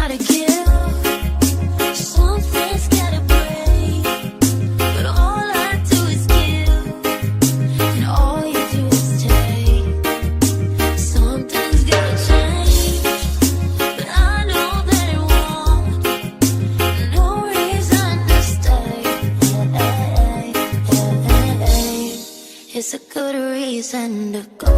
gotta give, something's gotta break. But all I do is give, and all you do is take. Something's gotta change, but I know that it won't. No reason to stay. It's a good reason to go.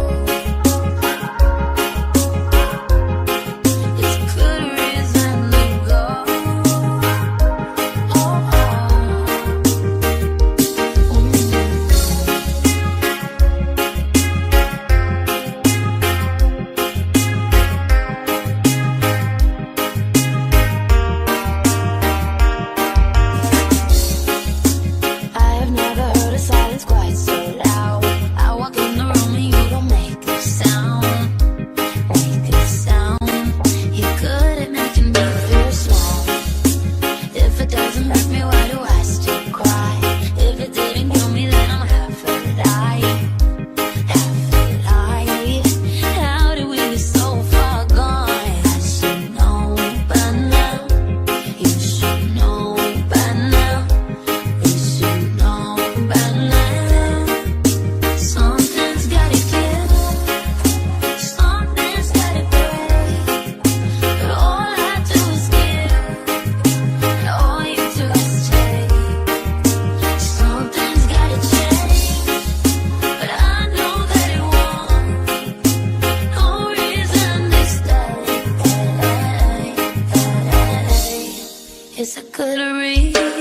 It's a good reason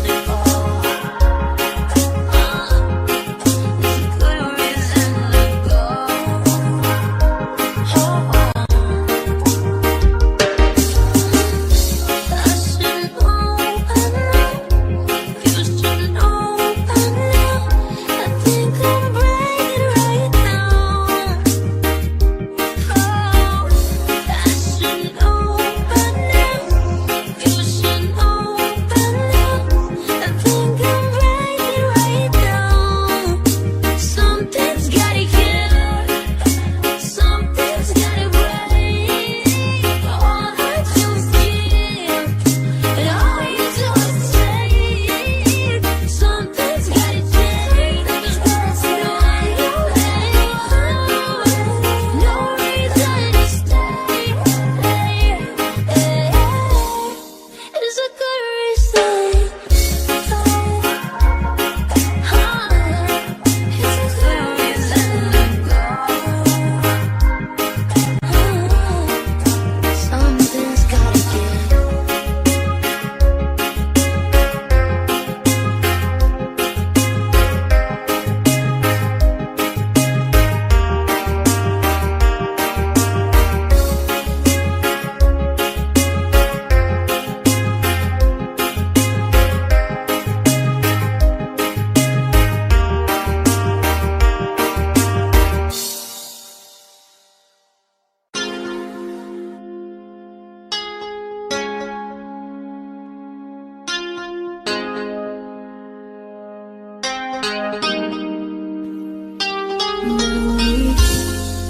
to go.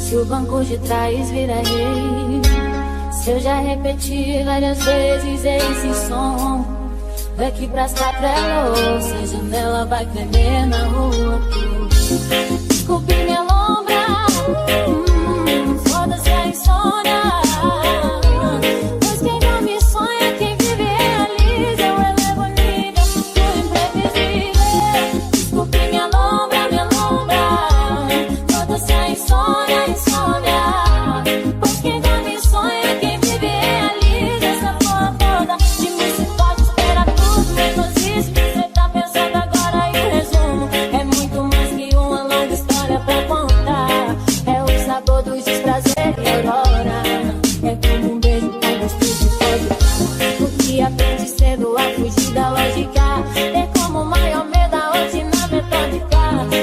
Se o banco de trás vira rei, se eu já repeti várias vezes esse som, daqui pra louça, a janela vai tremer na rua. Desculpe minha lombra, foda-se a insônia. Pois quem dorme sonha, quem vive realiza. Eu elevo o nível do imprevisível. Desculpe minha lombra, foda-se a insônia, insônia. Pois quem dorme sonha, quem vive realiza. Essa porra toda de mim se pode esperar tudo menos isso. Cê tá pensando agora e o resumo é muito mais que uma longa história pra contar. É o sabor dos desprazeres e aurora. É como um beijo com gosto de vodka. O que aprende cedo a fugir da lógica. É como o maior medo da rotina metódica.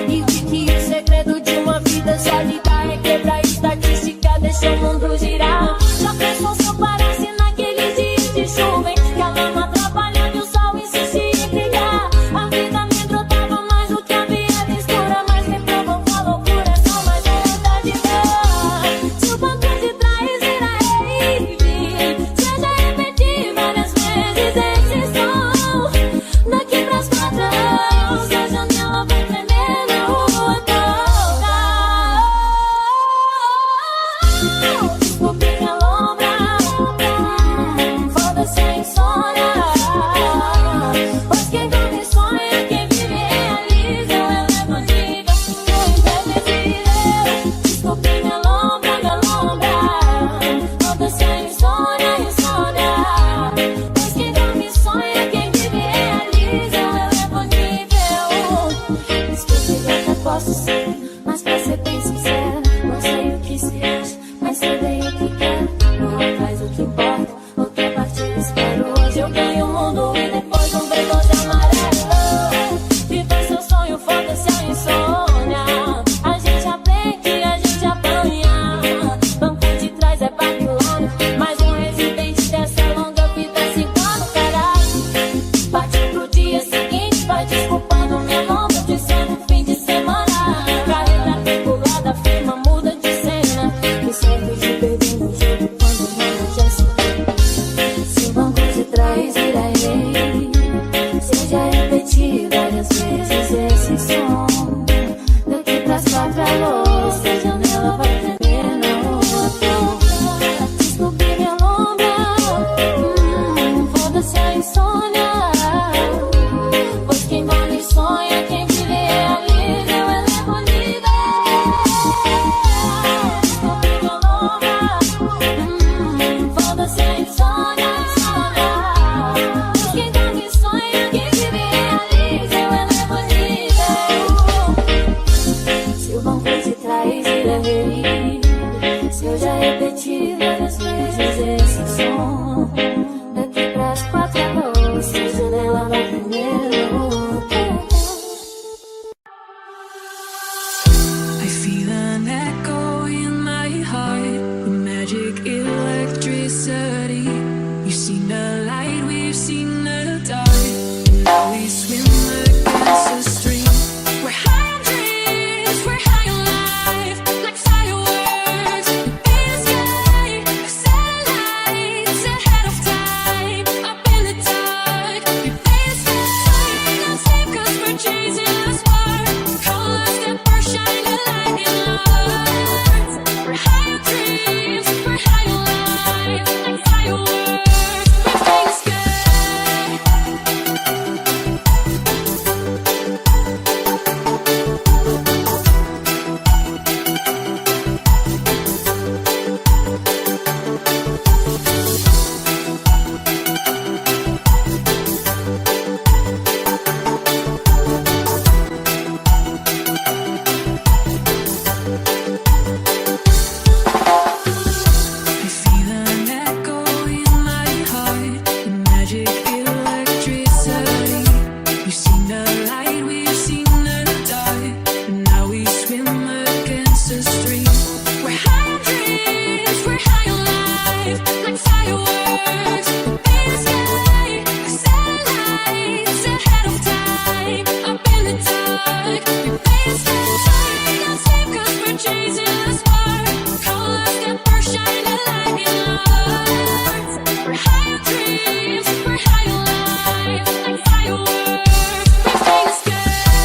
E vi que o segredo de uma vida sólida é quebrar estatística, deixa o mundo girar. Já pensou se eu parasse naqueles dias de chuva em que a lama atrapalhando e o sol insistia em brilhar? A vida me brotava mais do que a via mistura, mas me provocou loucura, é só mais vontade de ver. Se o banco de trás vira rave, seja repetir várias vezes esse som. Daqui pras 4 da noite, janela no primeiro. I feel an echo in my heart, the magic electricity. You've seen the light, we've seen the dark, and now we swim against the stream. We're high on dreams, we're high on life, like fireworks in the sky, like satellites ahead of time, up in the dark. We face the sun, not sleep 'cause we're chasing a spark. Colors that burn, shine a light in our hearts. We're high on dreams, we're high on life, like fireworks. We face the sky. I feel an echo in my heart, the magic electricity. We've seen the light, we've seen the dark, and now we swim against the stream. We're high on dreams, we're high on life, like fireworks in the sky, like satellites ahead of time, up in the dark. We face the sun, not sleep 'cause we're chasing a spark. Colors that burn, shine a light in our hearts. We're high on dreams, we're high on life, like fireworks. We face the sky.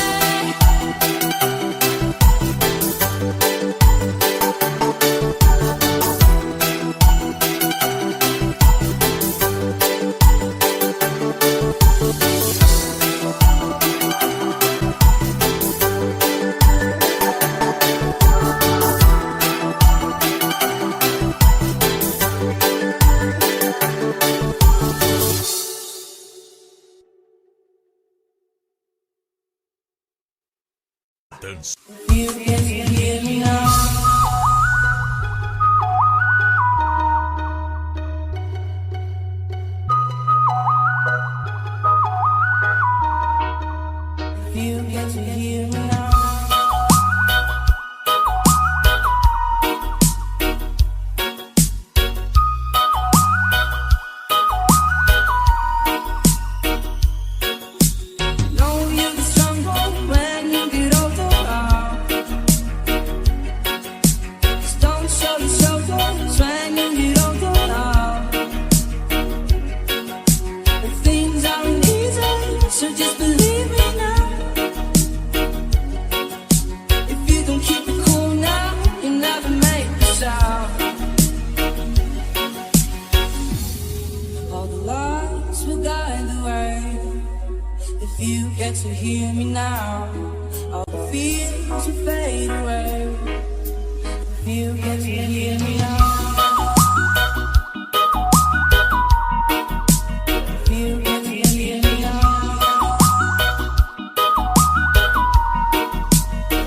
You can hear me now. You get to hear me now. Know you'll be stronger when you get older. Don't show your shoulders when you get older now. But things aren't easy, so just believe me now. If you don't keep it cool now, you'll never make a sound. All the lights will guide the way. If you get to hear me now, all the fears will fade away. If you get to hear me now. If you get to hear me now.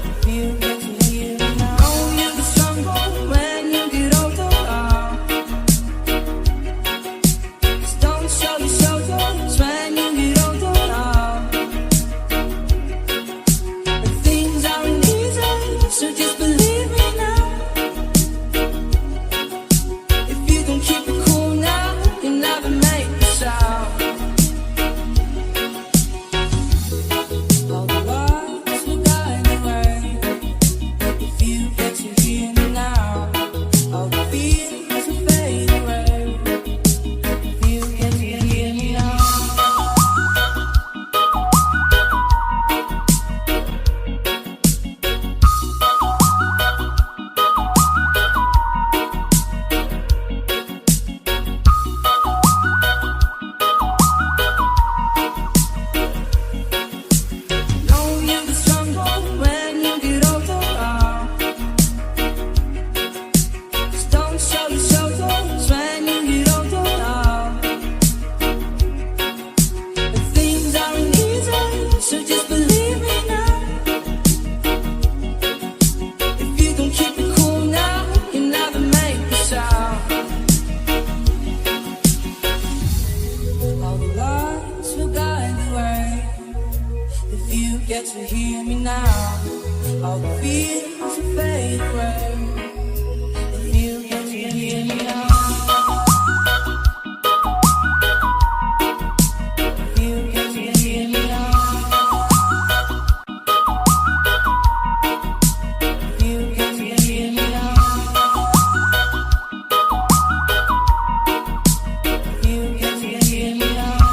If you get to hear me now. Know you'll be stronger when you get older. Just don't show your shoulders when you get older now. But things aren't easy, so just believe me now. that you hear me now. All the fears will fade away. If you can hear me now. If you can hear me now. If you can hear me now. If you can hear me now.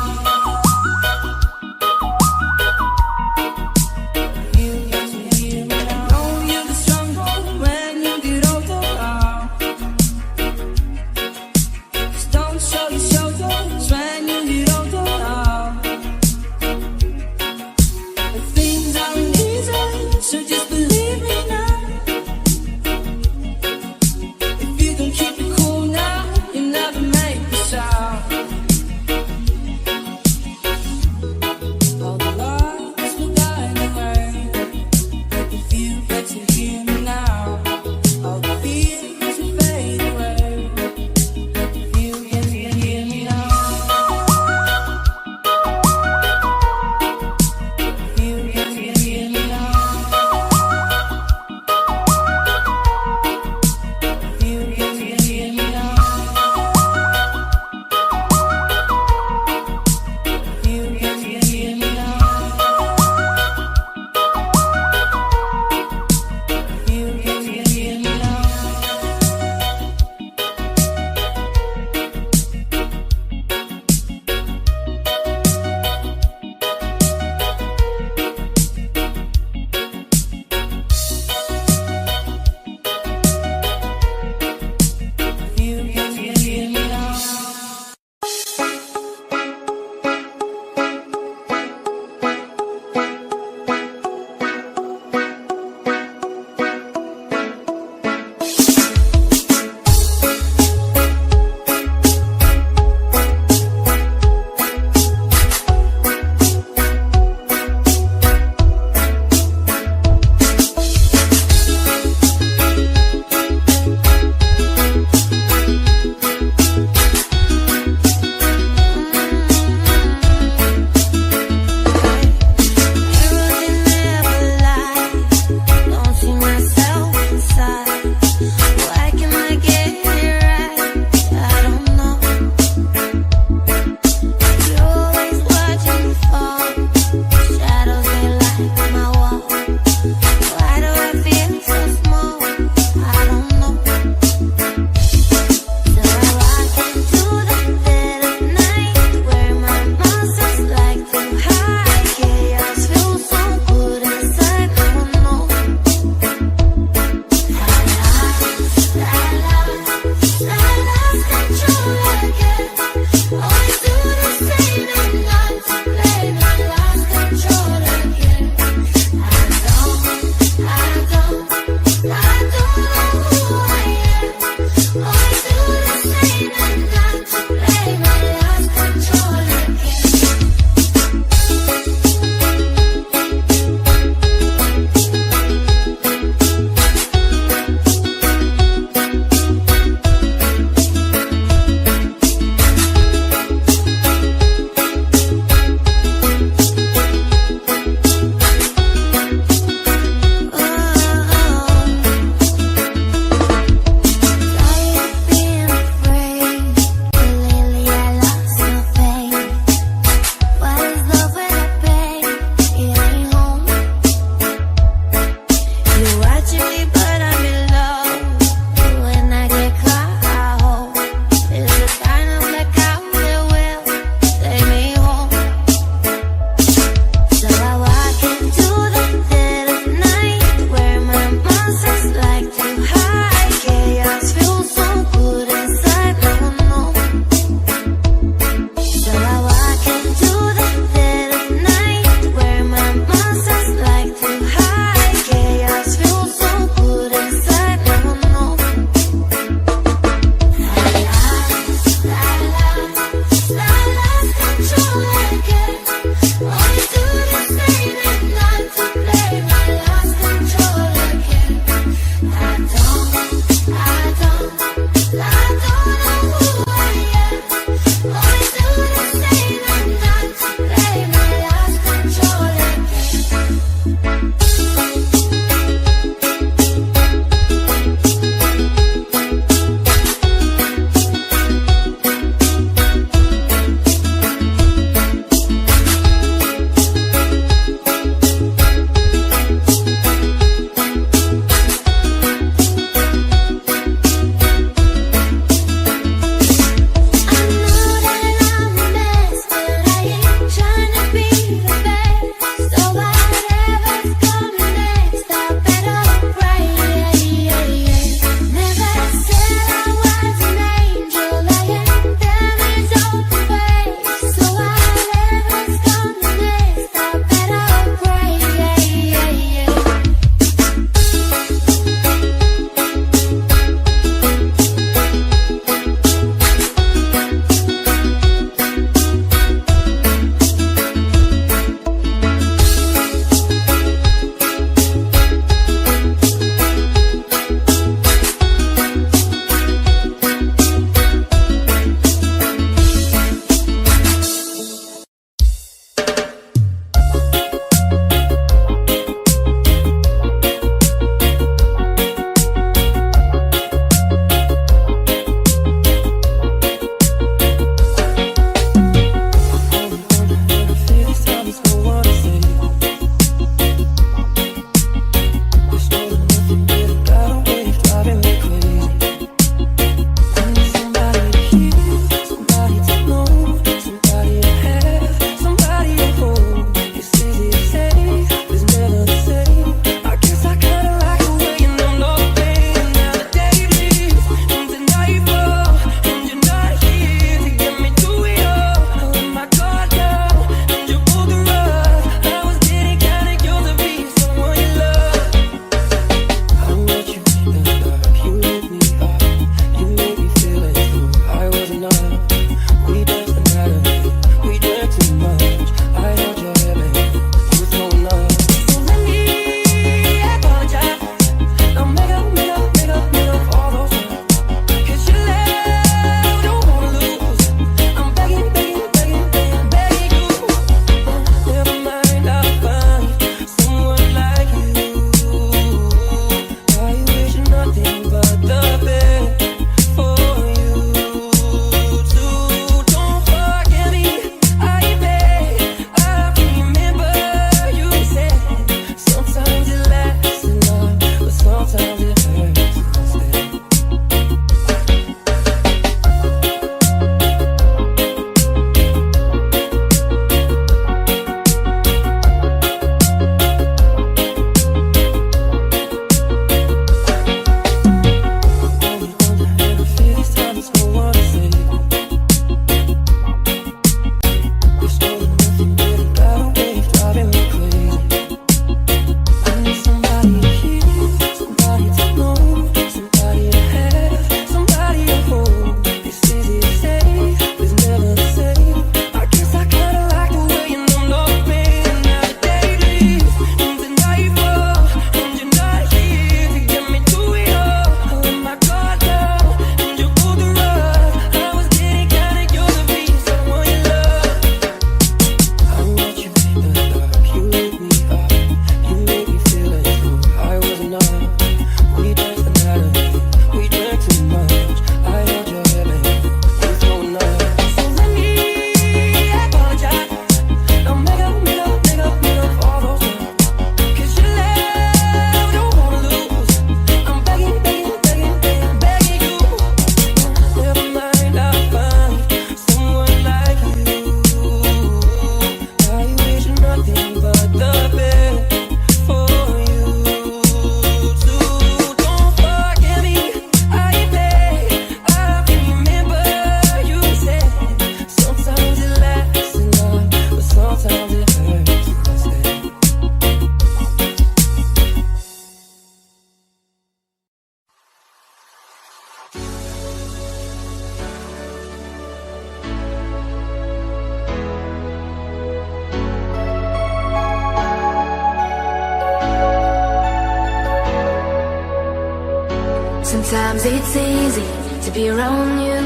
Sometimes it's easy to be around you.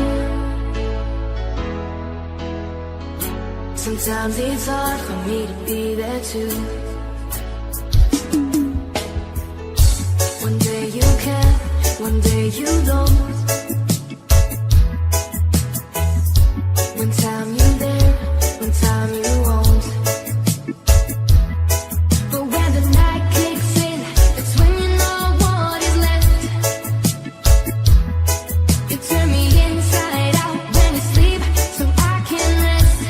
Sometimes it's hard for me to be there too. One day you care, one day you don't. One time you're there, one time you won't. But when the night kicks in, it's when you know what is left. You turn me inside out when you sleep, so I can rest.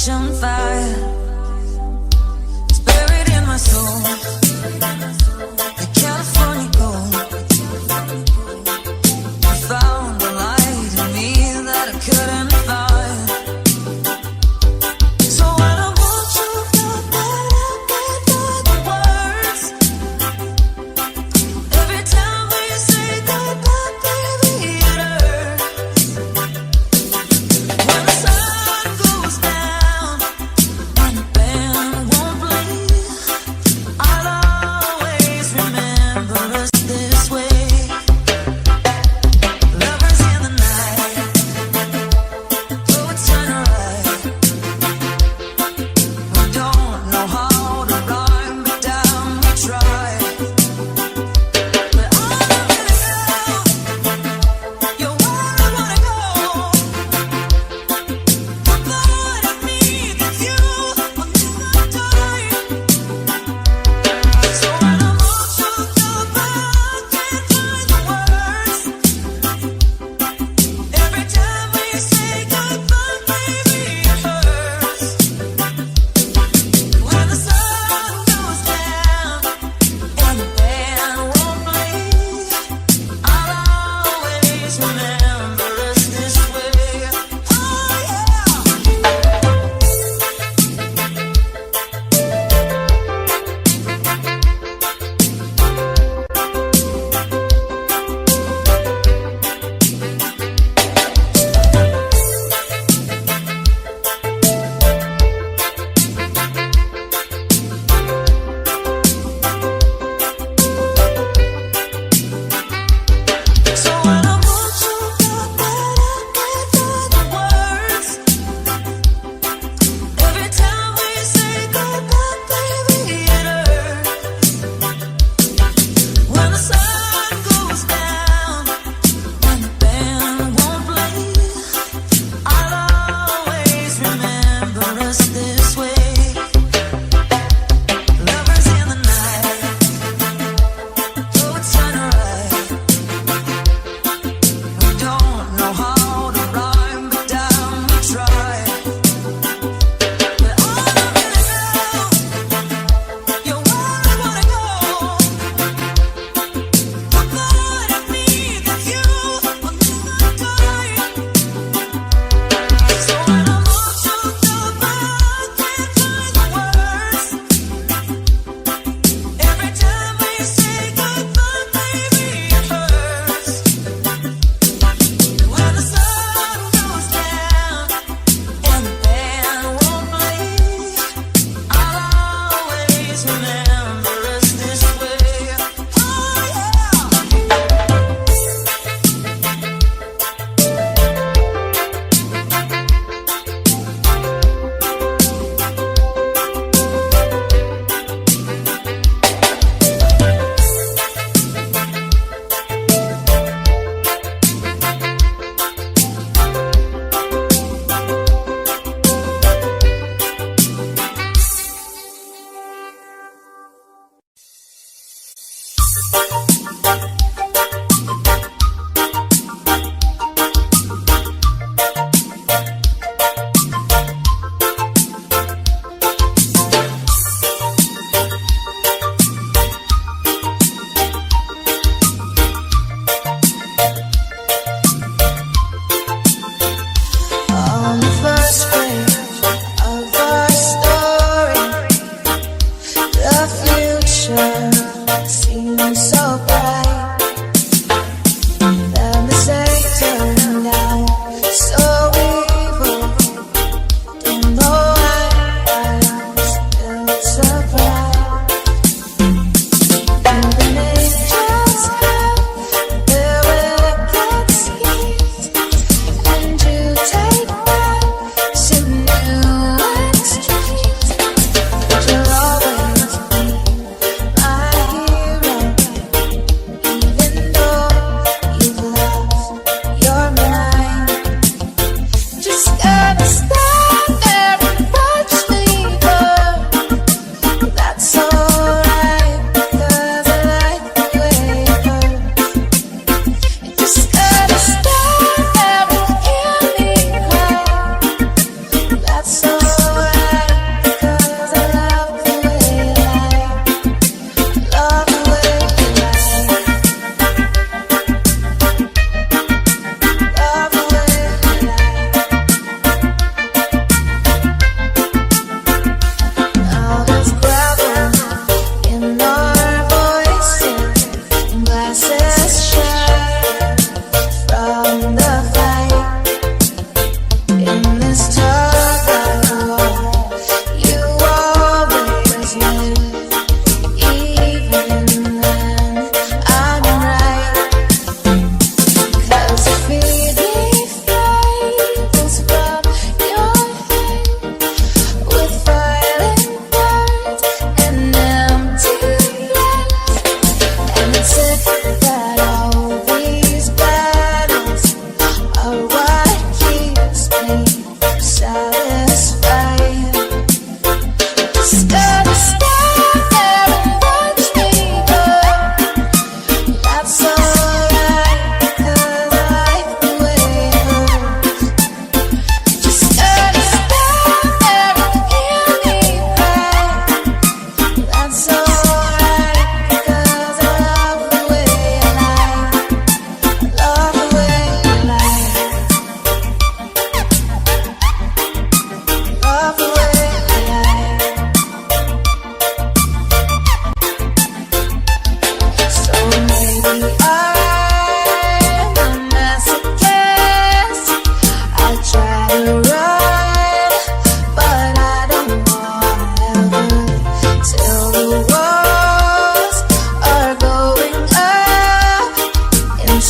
passion fire. It's buried in my soul, the California gold. I found the light in me that I couldn't find. So when I want you, thought that I can't find the words. Every time we say goodbye, baby, it hurts. When the sun goes down and the band won't play, I'll always remember us this way. Lovers in the night, poets turn right. We don't know how to rhyme, but damn, we try. But all I really know, you're where I wanna go. The part of me that's you will never die. So when I'm all choked up, I can't find the words. Every time we say goodbye, baby, it hurts. When the sun goes down and the band won't play, I'll always remember us this way. Oh yeah. So when I want you,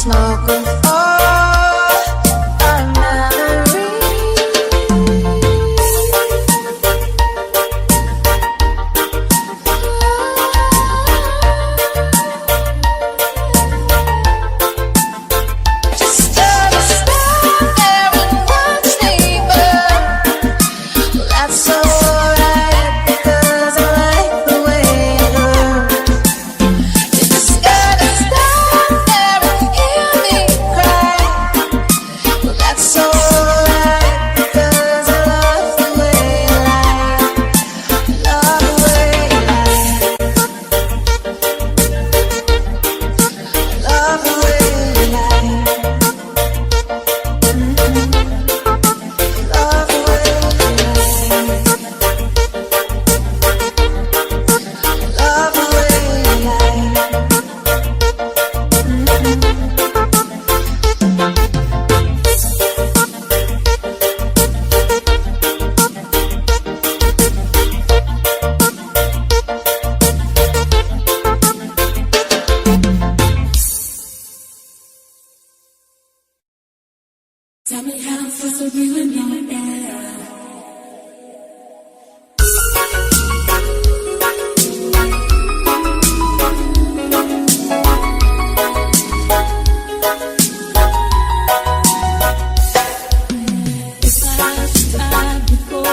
snorkel all our memories. Just stand there and watch me burn. Well, that's alright because I like the way it hurts. You just gotta stand there and hear me cry. Well, that's alright because I love the way you lie. Love the way you lie. Love the way you lie. Love the way you lie. Love the way you lie. Tell me how I'm supposed to be with you now. If I should die before I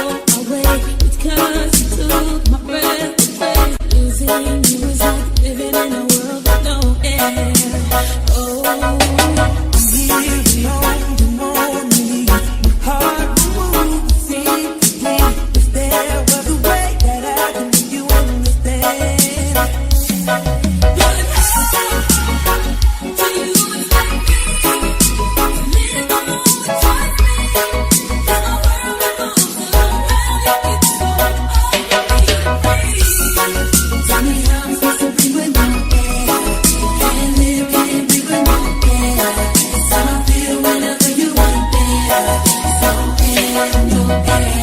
wake, it's 'cause you took my breath away. Losing you is like living in a world with no air. Oh, I'm here alone, lonely. My heart will move secretly. If there was a way that I could make you understand. What happened to you is like me. Living on the trust me. And my world revolves around you. It's so over me. Tell me how I'm supposed to be with no air. Can't live, can't be with no air. It's how I feel whenever you ain't there. It's no air, no air.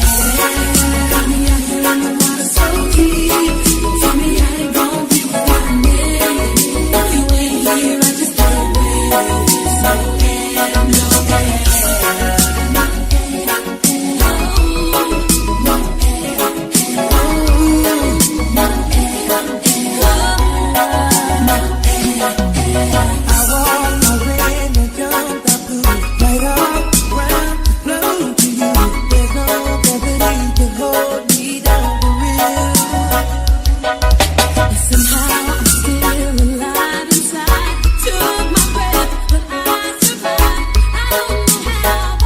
Got me out here in the water so deep. Tell me I ain't gon' be without me. If you ain't here, I just can't wait. It's no air, no air. No air, no, no air, no, no air, no air. I walk my way and jump up to right off the ground, flow to you. There's no gravity to hold me down for real. And somehow I'm still alive inside. Took my breath, but I survived. I don't know how,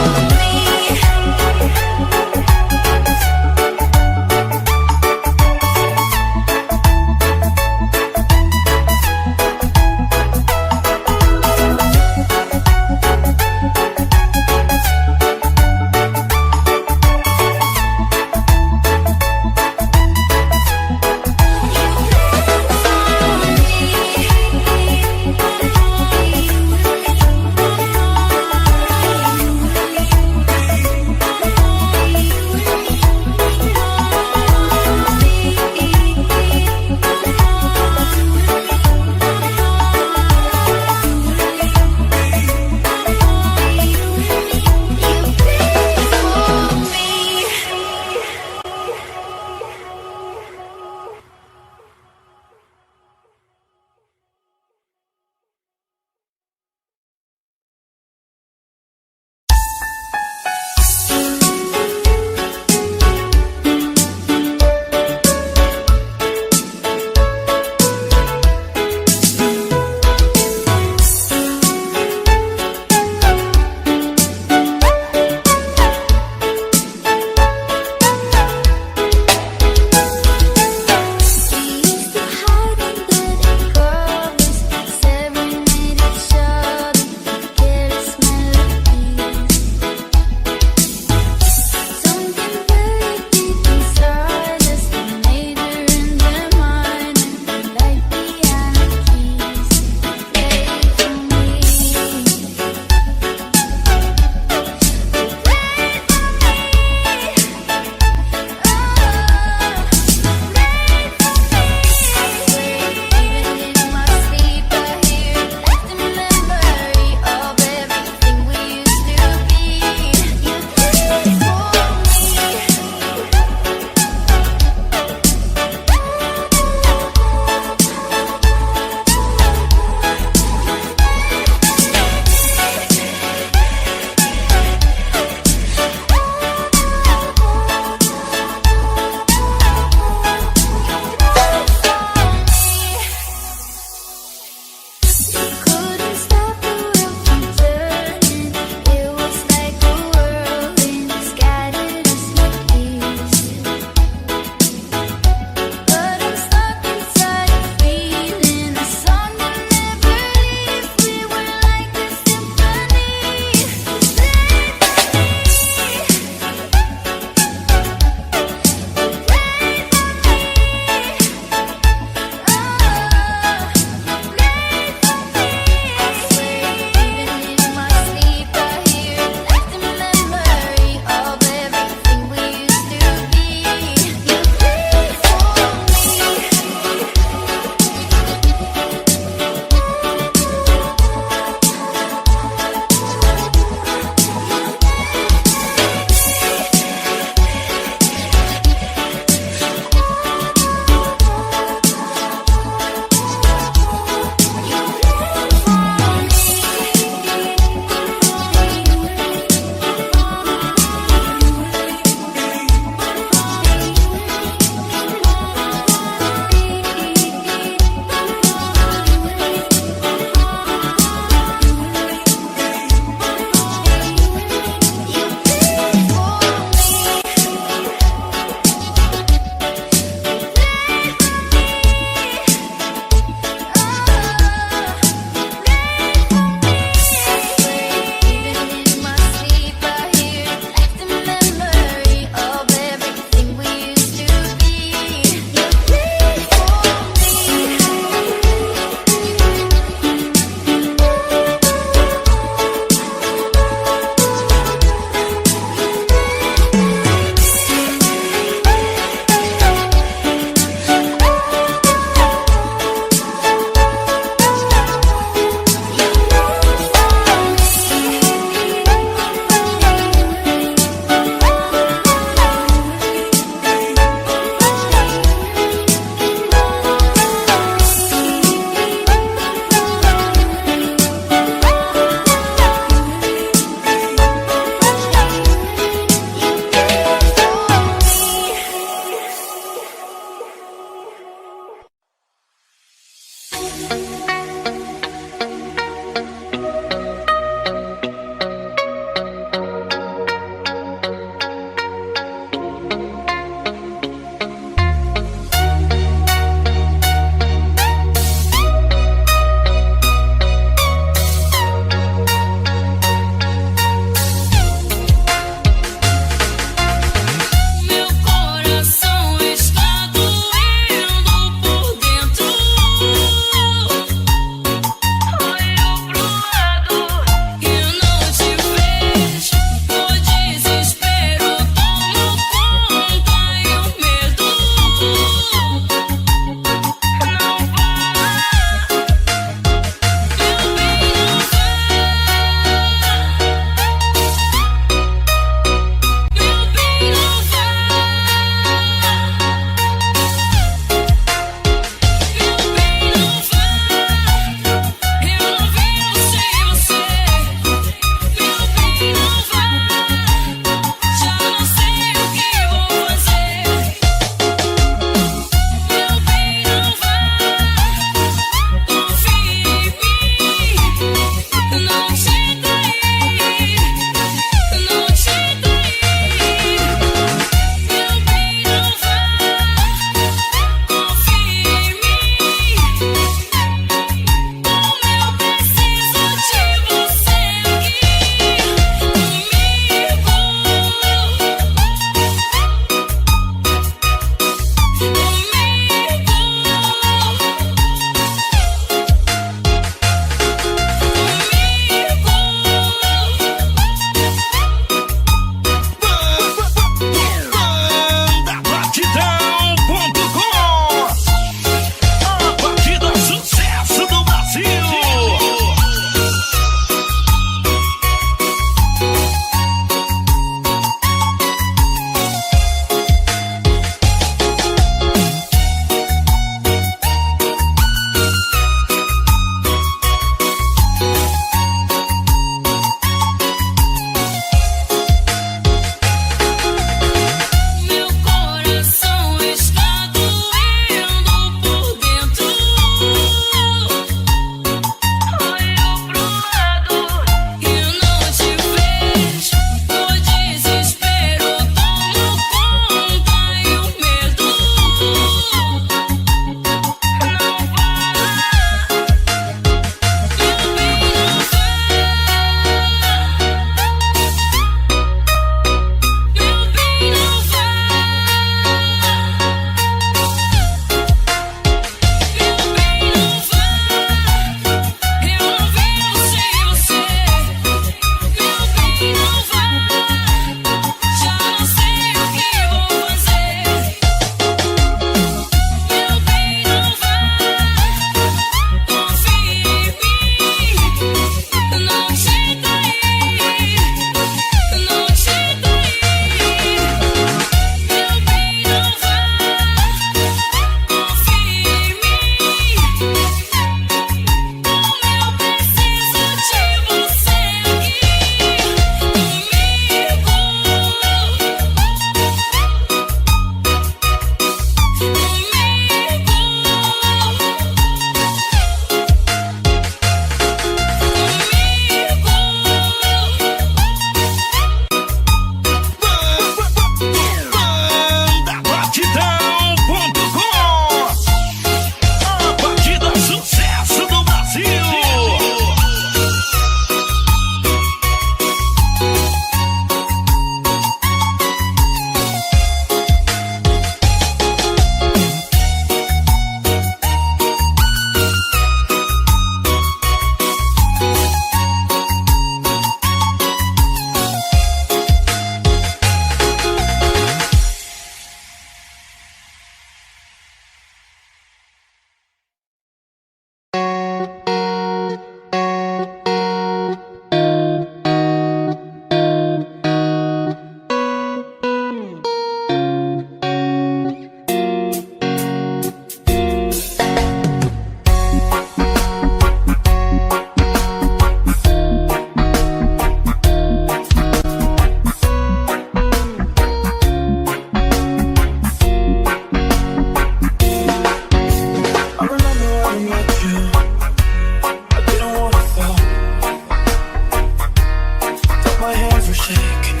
shaking,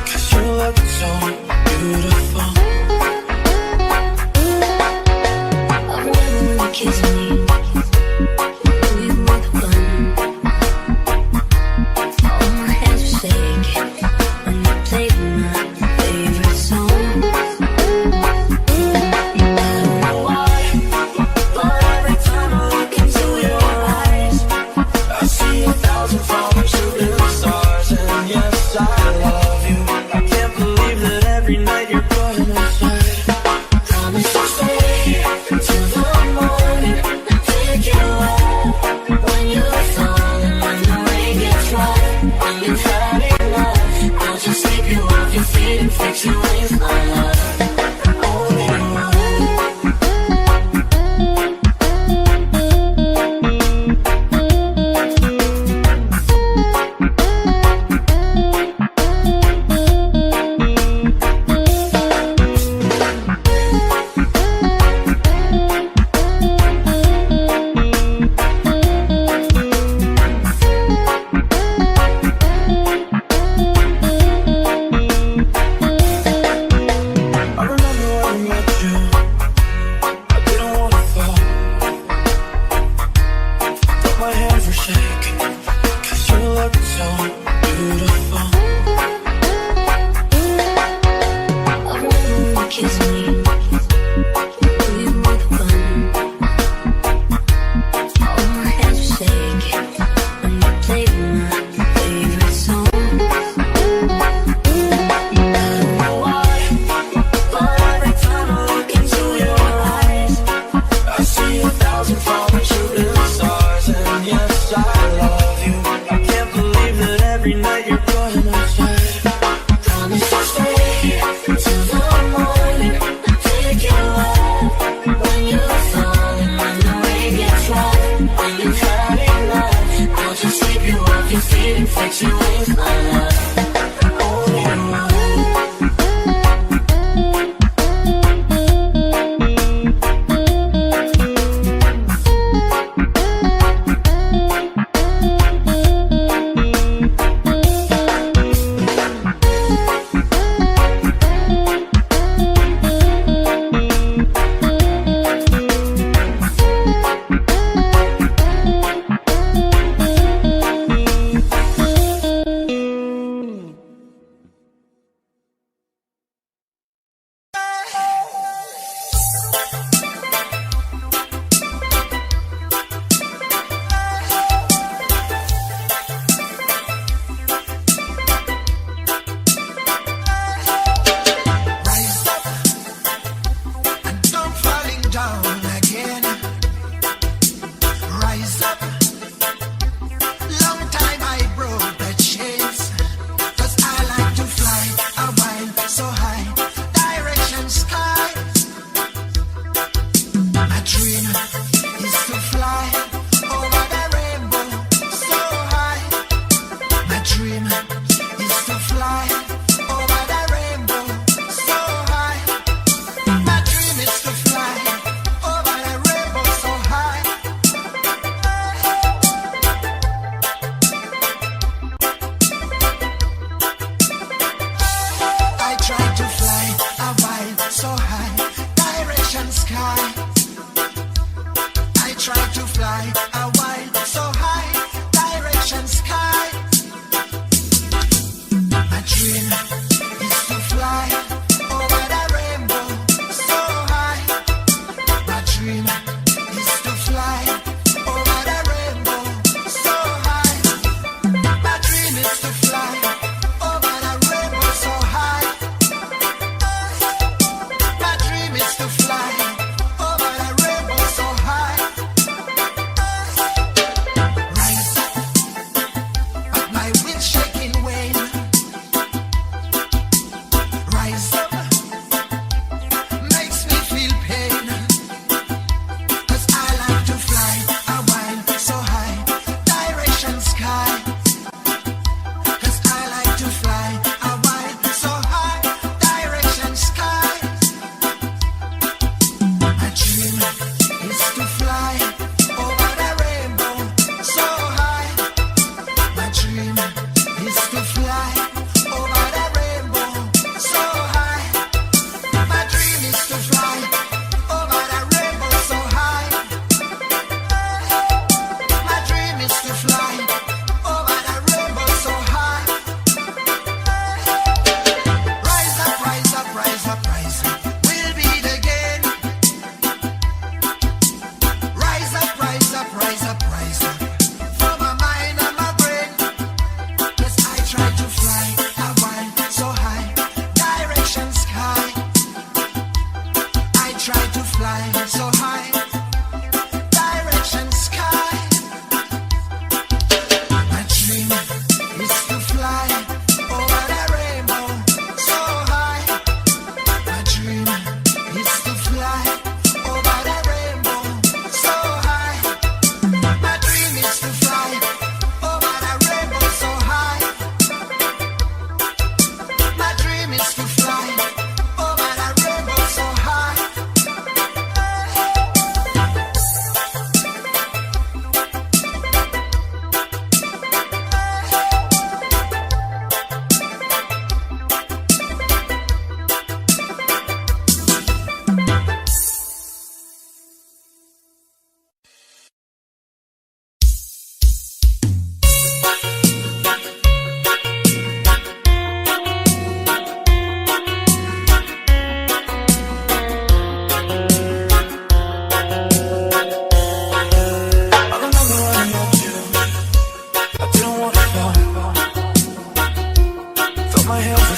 'cause you look so beautiful. I remember when you kissed me. We were the one. All my hands were shaking when you played my favorite song. I don't know why, but every time I look into your eyes, I see 1,000 falling shooting stars, and yes, I love you. I can't believe that every night you're putting aside. promise to stay till the morning. Take you out when you're falling, when the rain gets rough, when you've had enough. I'll just sweep you off your feet and fix you with my love. Only one. I remember when I met you, I didn't want to fall, but my hands were shaking, 'cause you look so beautiful. I remember when you kissed me. We were the one. All my hands were shaking when you played my favorite song. I don't know why, but every time I look into your eyes, I see 1,000 falling shooting stars, and yes, I love you. I can't believe that every night you're putting aside. promise to stay till the morning. Take you out when you're falling, when the rain gets rough, when you've had enough. I'll just sweep you off your feet and fix you with my love. Only one. Rise up and don't falling down again. Rise up. Long time I broke the chains, 'cause I like to fly a while so high. Direction sky. My dream is to fly over the rainbow so high. My dream is to fly over the rainbow so high. My dream is to fly over the rainbow so high. I try to fly a while so high. Direction sky. I try to fly a while so high. Direction sky. My dream is to fly over the rainbow so high. My dream is to fly over the rainbow so high. My dream is to fly over the rainbow so high. My dream is to fly over the rainbow so high. Rise up, but my wind shaking wane. Rise up, makes me feel pain. 'Cause I like to fly a while so high. Direction sky. 'Cause I like to fly a while so high. Direction sky. My dream is to fly over the rainbow so high. My dream is to fly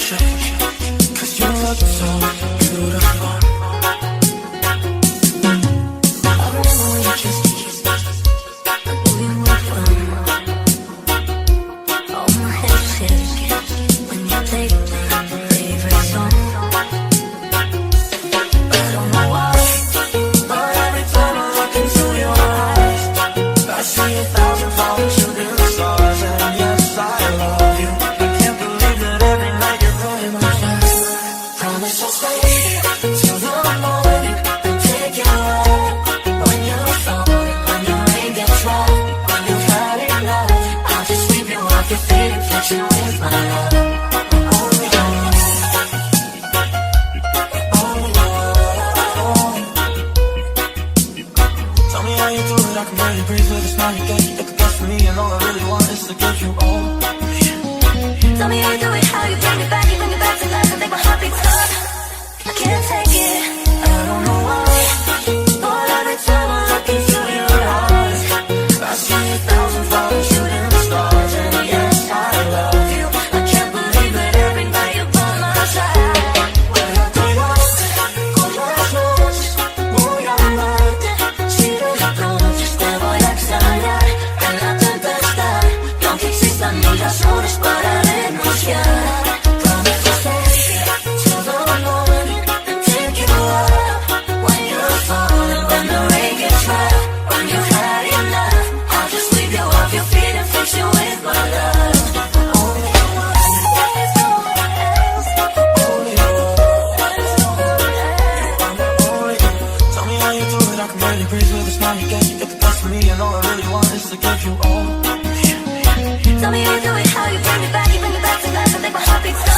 shake, 'cause you look so beautiful. I remember when you kissed me, the way you were from. All my hips shake when you take my favorite song. I don't know why, but every time I look into your eyes, I see 1,000 falling shooting stars, and yes, I love you. I can't believe that every night you're by my side. promise I'll stay till the morning and take you out. When you're falling, when the rain gets wet, when you've had enough, I'll just sweep you off your feet and fix you with my love. Only love, only love. Tell me how you do it, I can barely breathe with a smile you get. You get the best of me, and all I really want is to give you all. Tell me how you do it, how you bring me back to life and make my heart beat stop. I can't take it, I don't know why, but every time I look into your eyes, I see 1,000 falling shooting stars, and yes, I love you. I can't believe that every night you're by my side. Con las noches voy a amarte. Si de pronto te voy a extrañar en la tempestad, y aunque existan mil razones para renunciar, promise to stay till the morning and take you out. When you're falling, when the rain gets rough, when you've had enough, I'll just sweep you off your feet and fix you with my love. Only you, there's no one else. Only you, there's no one else. Tell me how you do it, I can barely breathe with a smile you get. You get the best of me, and all I really want is to give you all. Tell me how you do it, how you bring me back to life and make my heart beat stop.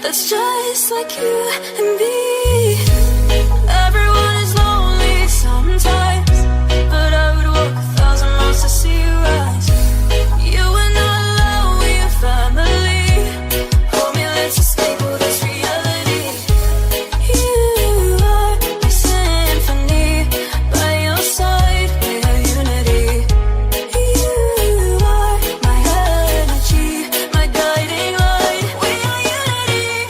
that's just like you and me. Everyone is lonely sometimes, but I would walk 1,000 miles to see you rise. You are not alone, we are family. Hold me, let's escape all this reality. You are my symphony, by your side we are unity. You are my energy, my guiding light. We are unity.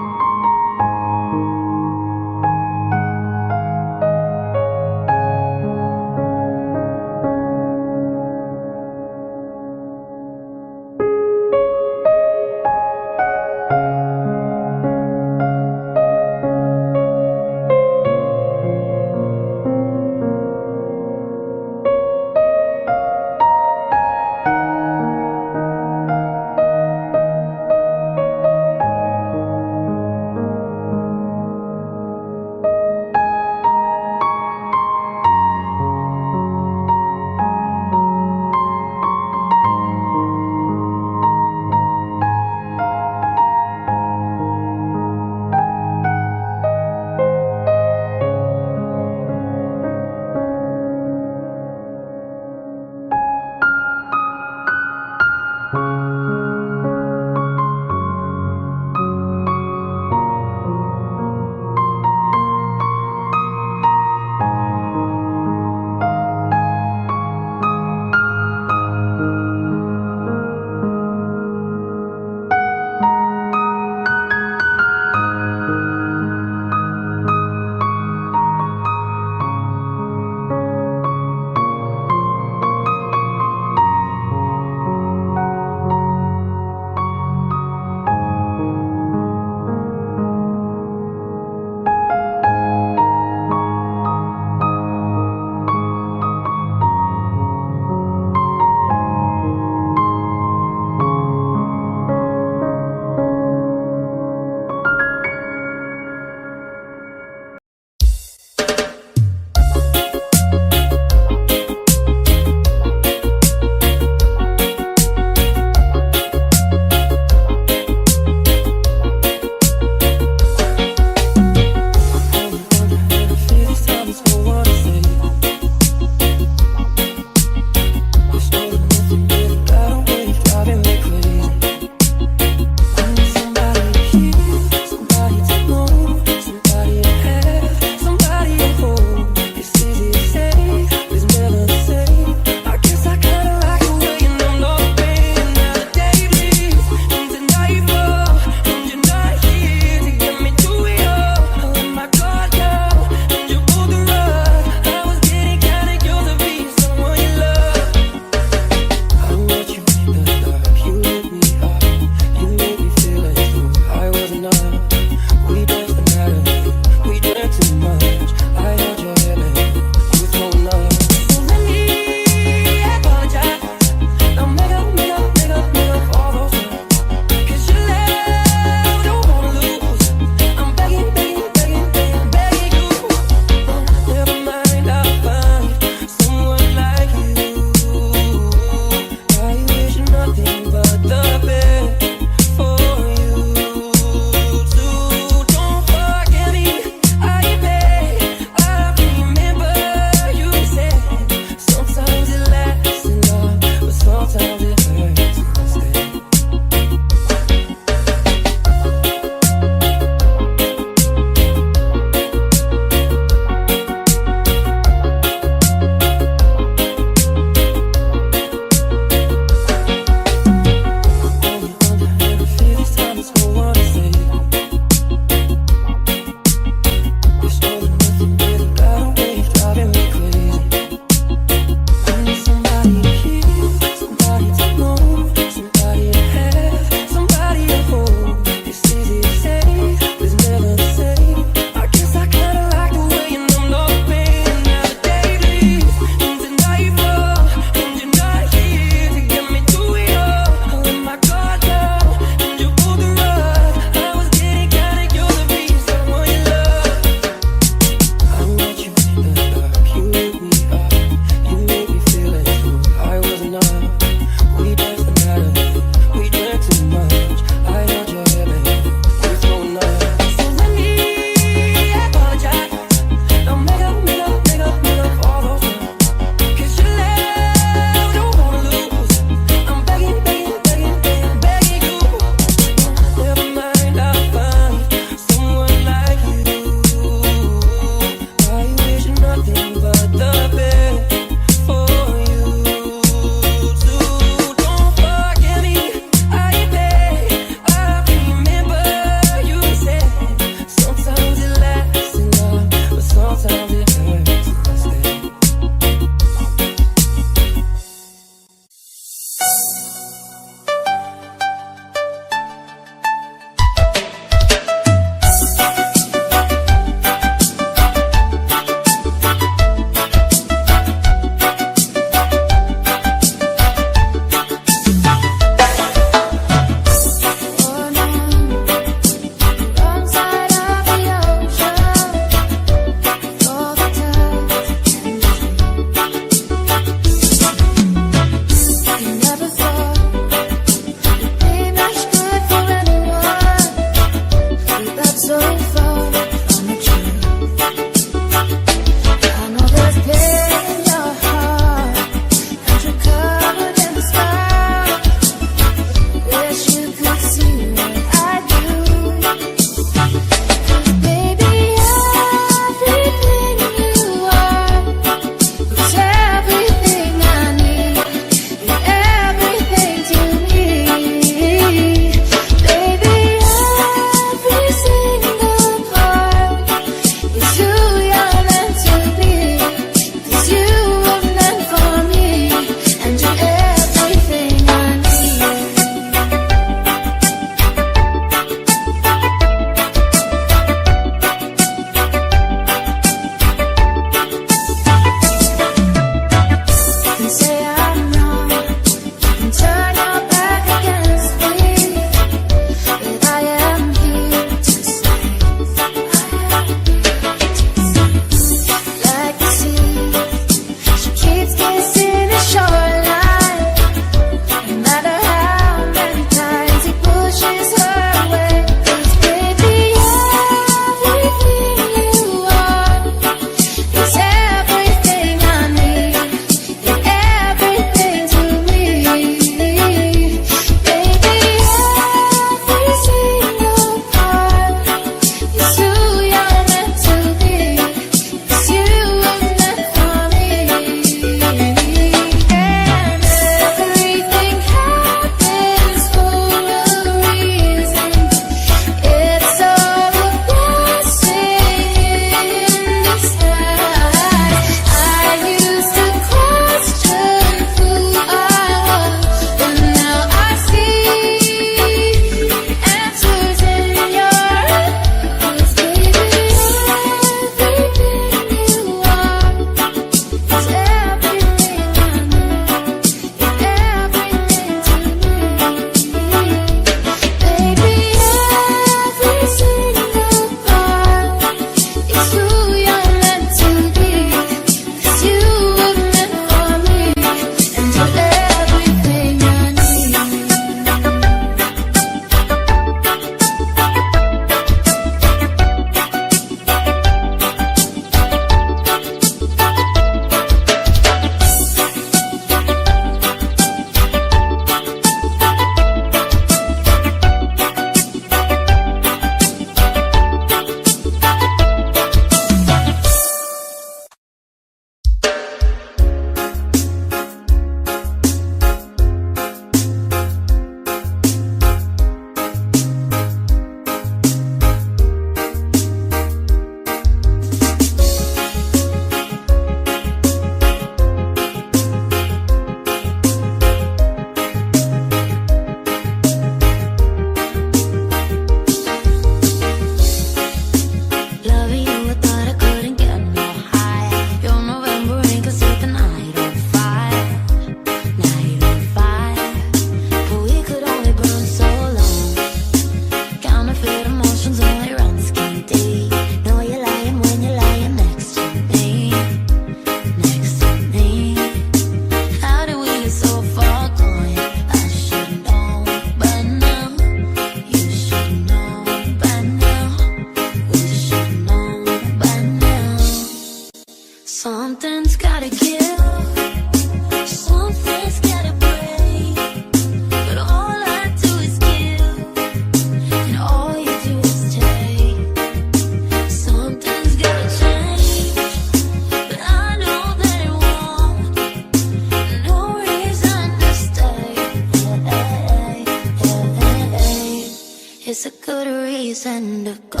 reason to go.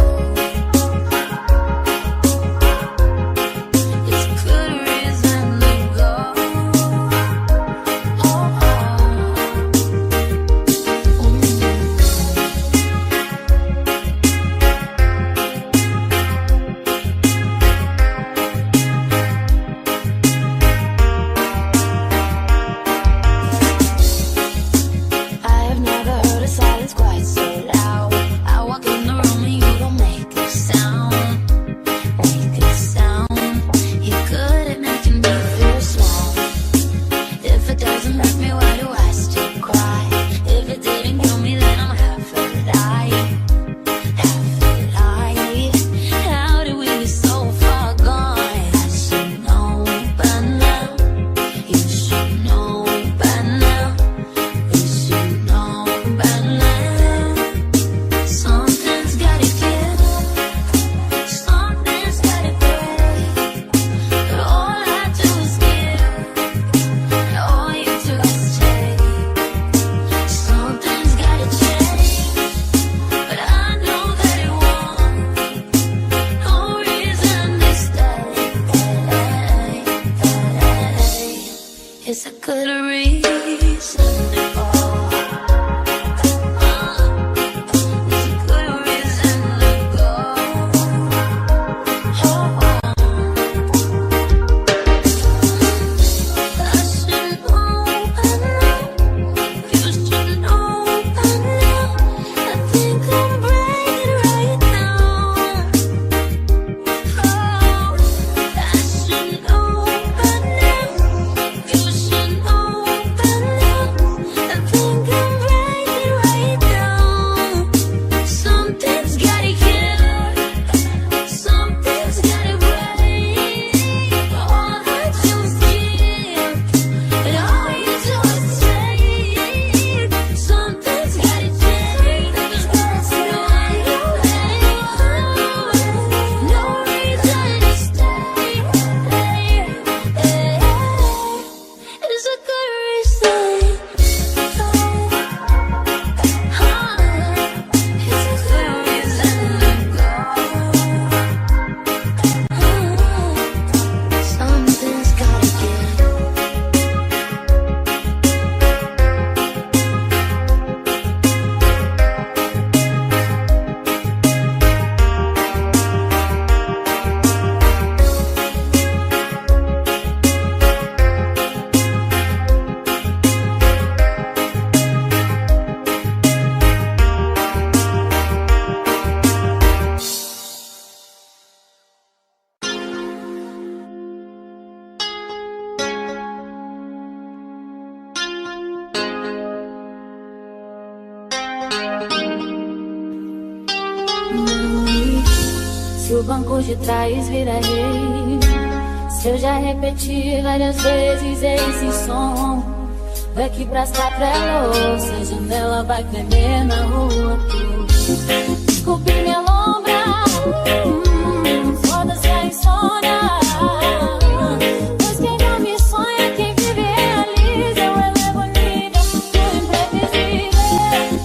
It's a good reason to go. I have never heard a silence quite so loud. I walk in the room and you don't make a sound. Make a sound. You're good at making me feel small. If it doesn't hurt me, why do I still cry? If it didn't kill me, then I'm half alive. Half alive. How did we get so far gone? I should know by now. You should know by now. You should know by now. Something's gotta give. Something's gotta break. But all I do is give. And all you do is take. Something's gotta change. But I know that it won't. No reason to stay. It's a good reason to go. It's a good reason to go. I should know by now. You should know by now. I think I'm breaking right now. I should know by now. You should know by now. I think I'm breaking right now. Something's gotta give. Something's gotta break. All I do is give. And all you do is take. Something's gotta change. No reason to stay. It's a good reason. It's a good reason to go. Something's gotta give. Se o banco de trás vira rei, se eu já repeti várias vezes esse som, daqui pra Saprelo, se a janela vai tremer na rua, desculpe minha lombra, foda-se a insônia, pois quem dorme sonha, quem vive realiza, eu elevo o nível do imprevisível.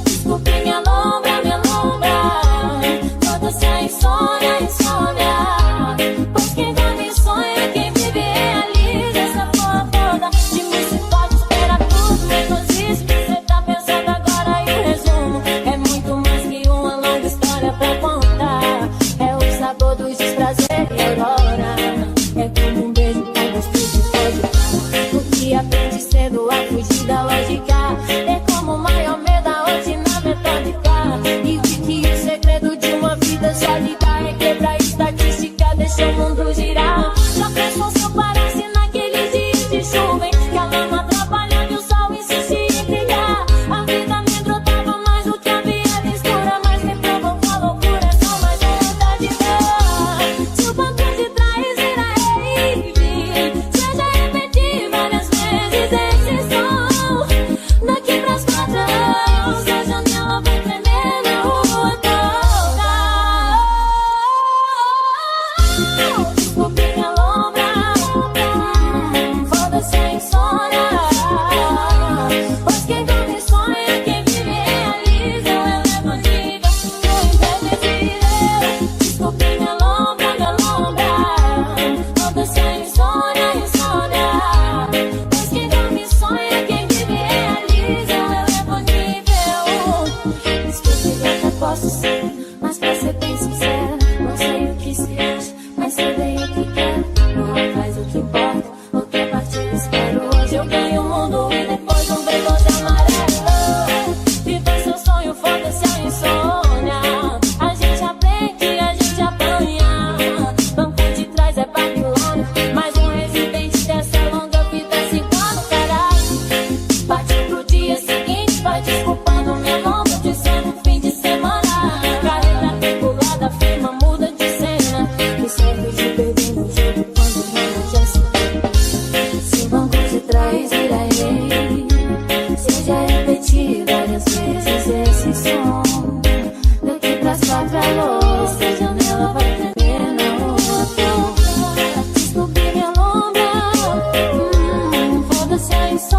Desculpe minha lombra, foda-se a insônia, insônia, pois quem dorme sonha, quem vive realiza, essa porra toda de mim se pode esperar tudo, menos isso que cê tá pensando agora. E o resumo é muito mais que uma longa história pra contar. É o sabor dos desprazeres e aurora, é como um beijo com gosto de vodka. O que aprende cedo a fugir da lógica, é como o maior medo, a rotina metódica. E vi que o segredo de uma vida sólida é quebrar estatística, deixa o mundo girar. Já pensou se eu parasse naqueles dias de chuva, hein? Que a lama atrapalhava e o sol insistia em brilhar. A vida me brotava mais do que a via mistura, mas me provocou loucura, é só mais vontade de ver. Se o banco de trás vira rave, seja repetir várias vezes esse som,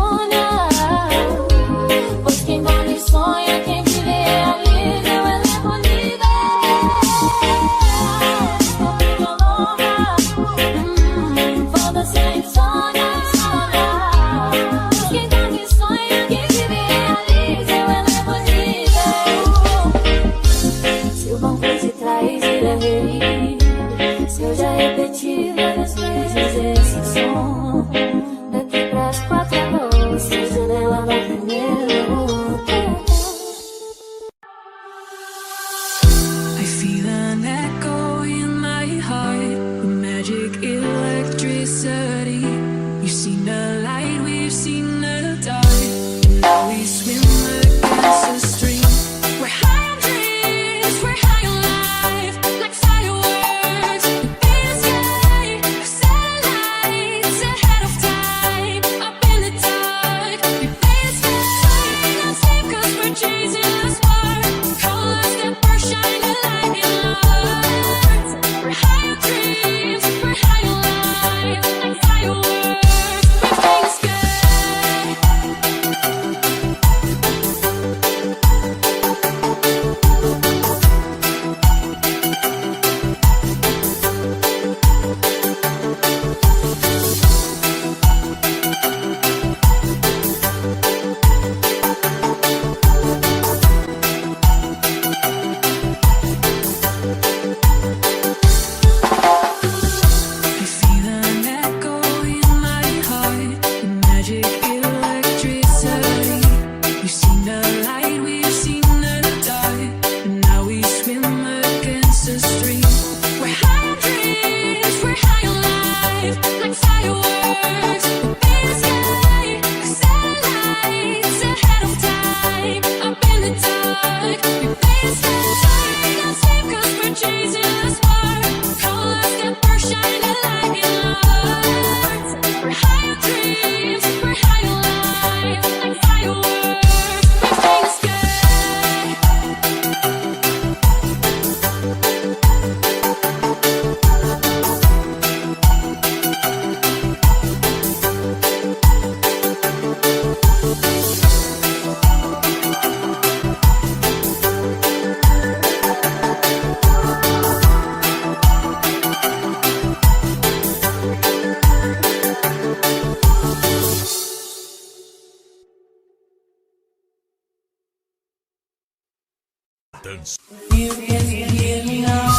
insônia. Pois quem dorme e sonha, quem vive realiza, eu elevo o nível. Vida longa, foda-se a insônia. Pois quem dorme e sonha, quem vive realiza, eu elevo o nível. Se o banco de trás ele é rei, se eu já repeti várias vezes esse som, daqui pras 4 horas, se a janela vai primeiro. I feel an echo in my heart, the magic electricity. You've seen the light, we've seen the dark, and now we swim against the stream. We're high on dreams, we're high on life, like fireworks in the sky. Satellites ahead of time, up in the dark. We play the sky, not sleep 'cause we're chasing a spark. Colors that burn, shine a light in us. We're high on dreams, we're high on life, like fireworks. We play the sky. I feel an echo in my heart, the magic electricity. You've seen the light, we've seen the dark, and now we swim against the stream. We're high on dreams, we're high on life, like fireworks in the sky. Satellites ahead of time, up in the dark. We play the sky, not sleep 'cause we're chasing a spark. Colors that burn, shine a light in us. We're high on dreams, we're high on life, like fireworks. We play the sky. You can hear me now.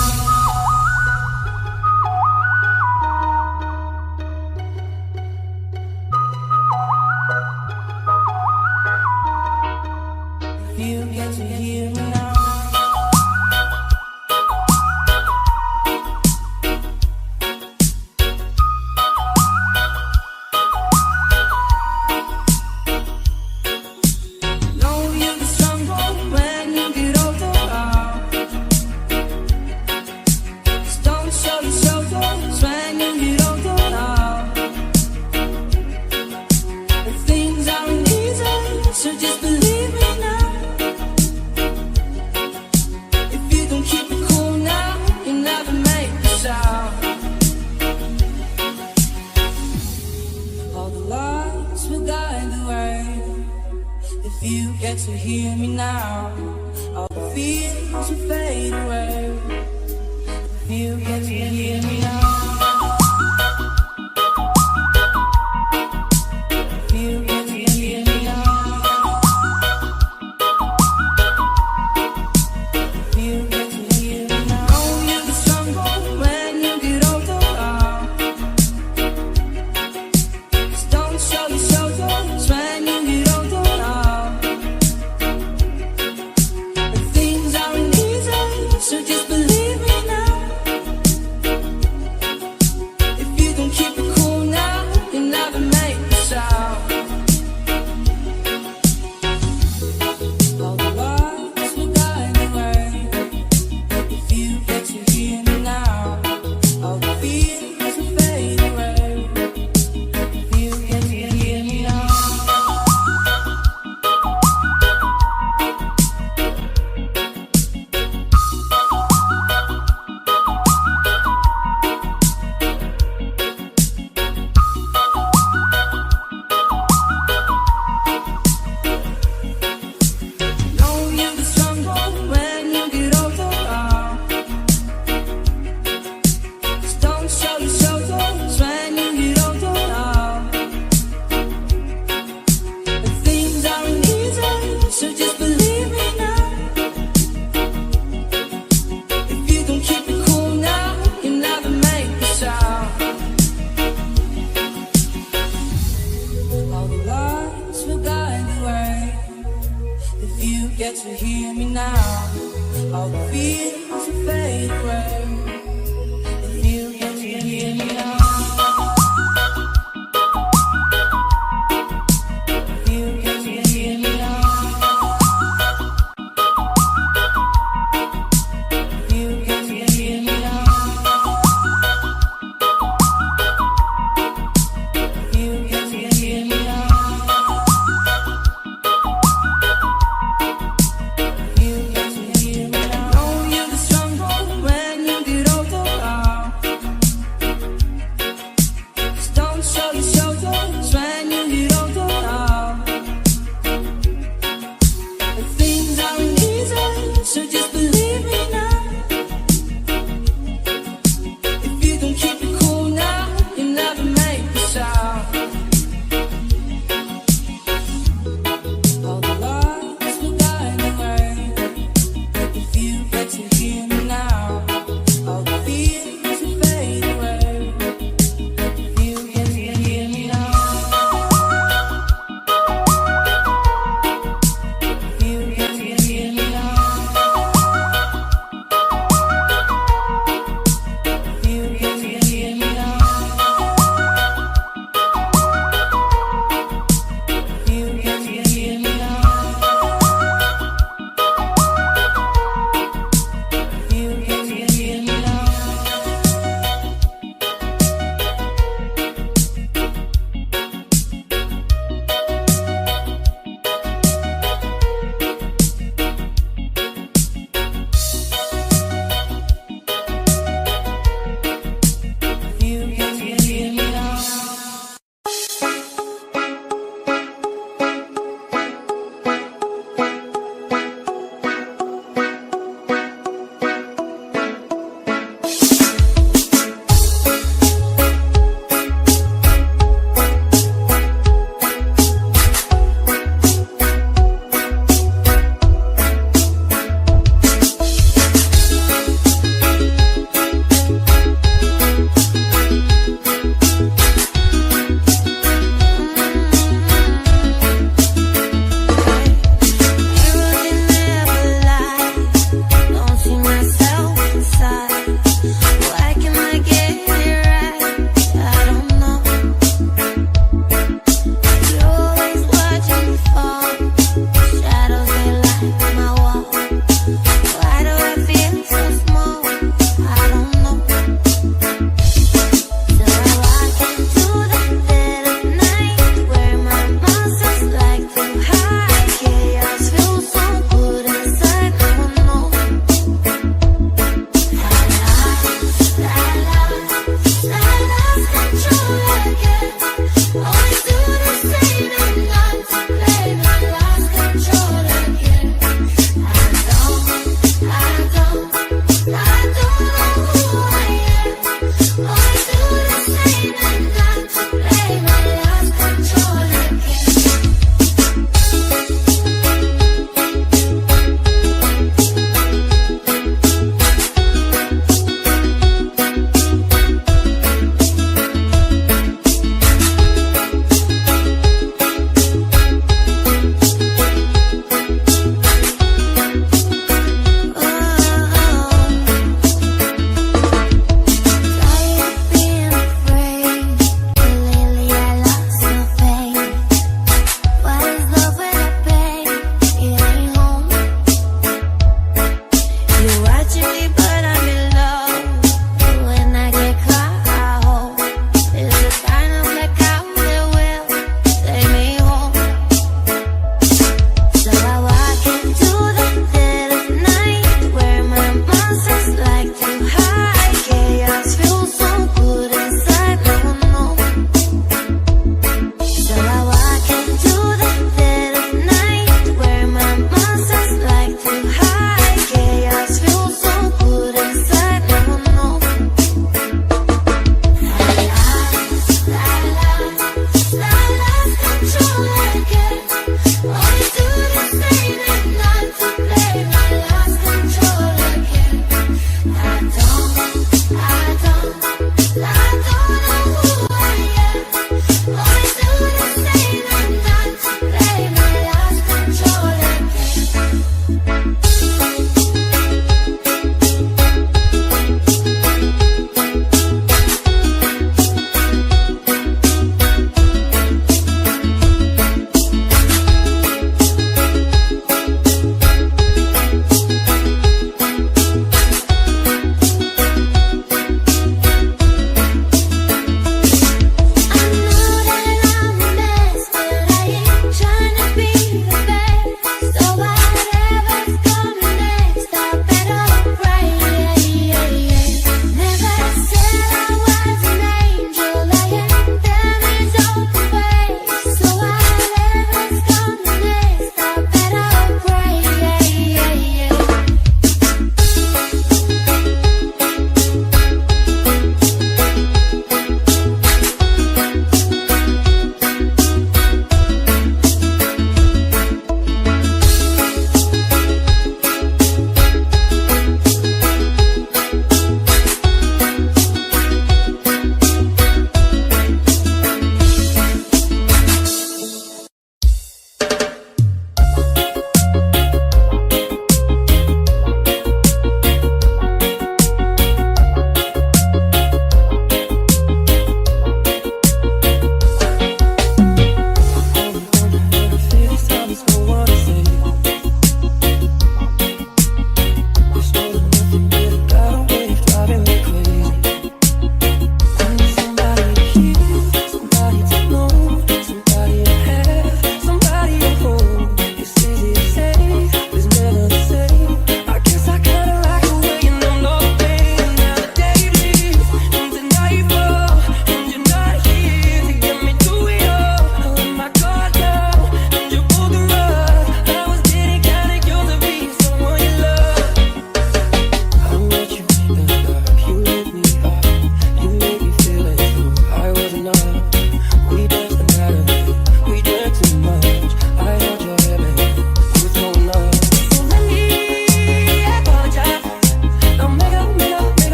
You get to hear me now. Know you'll be stronger when you get older. Don't show your shoulders when you get older now. And things aren't easy, so just believe me now. If you don't keep it cool now, you'll never make a sound. All the lights will guide the way. If you get to hear me now, all the fears will fade away. If you get to hear me now. If you get to hear me now. If you get to hear me now. Know you'll be stronger when you get older. Just don't show your shoulders when you get older now. And things aren't easy, so just believe me now. get to hear me now, all the fears will fade away. If you get to hear me now. Know you're the strong one when you get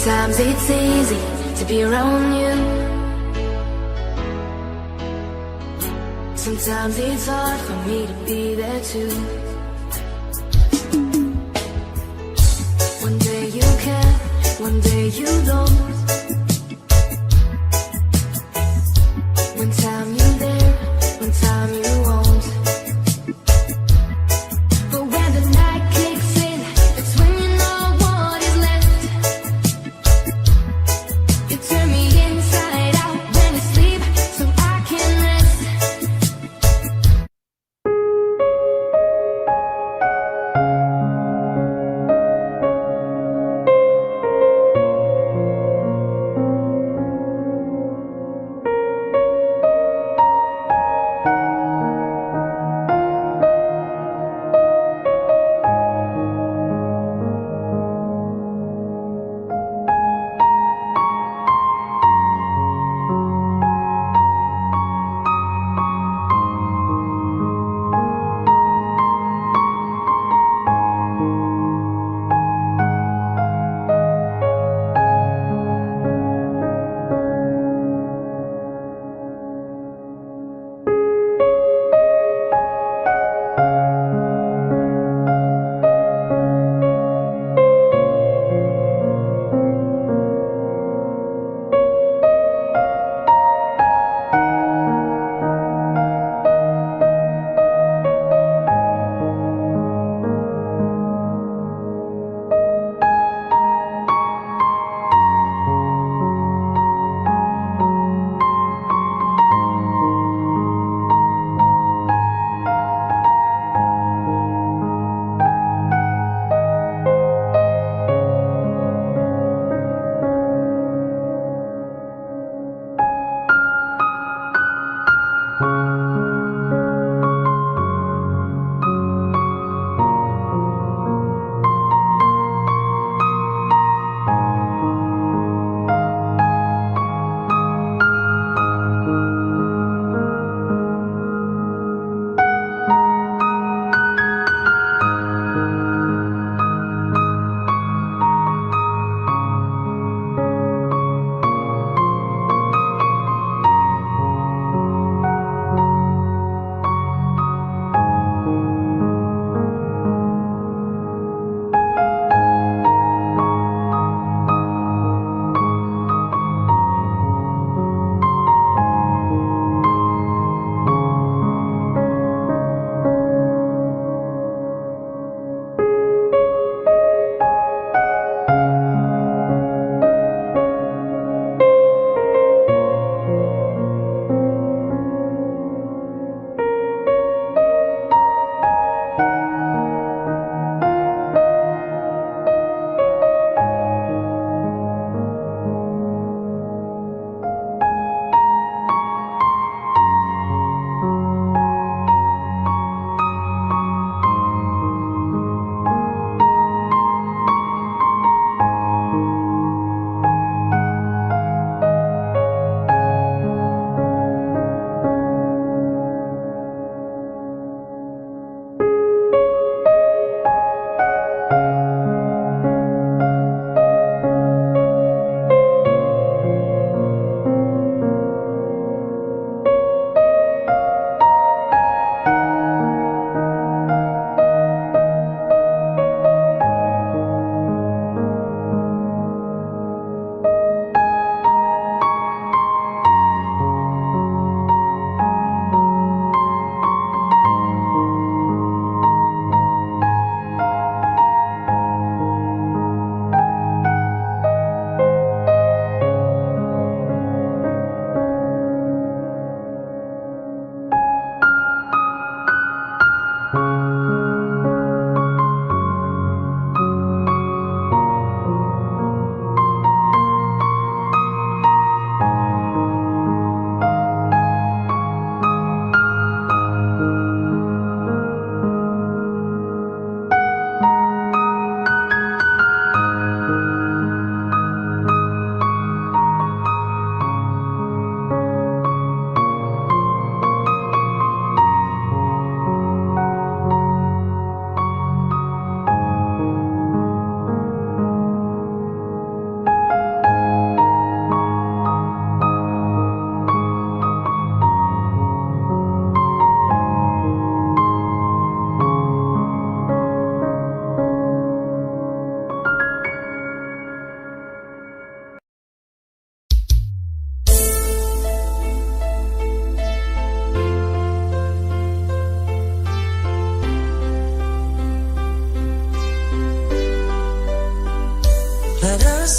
Sometimes it's easy to be around you. Sometimes it's hard for me to be there too. One day you can, one day you don't. One time you're there, one time you won't. But when the night kicks in, that's when you know what is left. You turn me inside out when you sleep, so I can rest.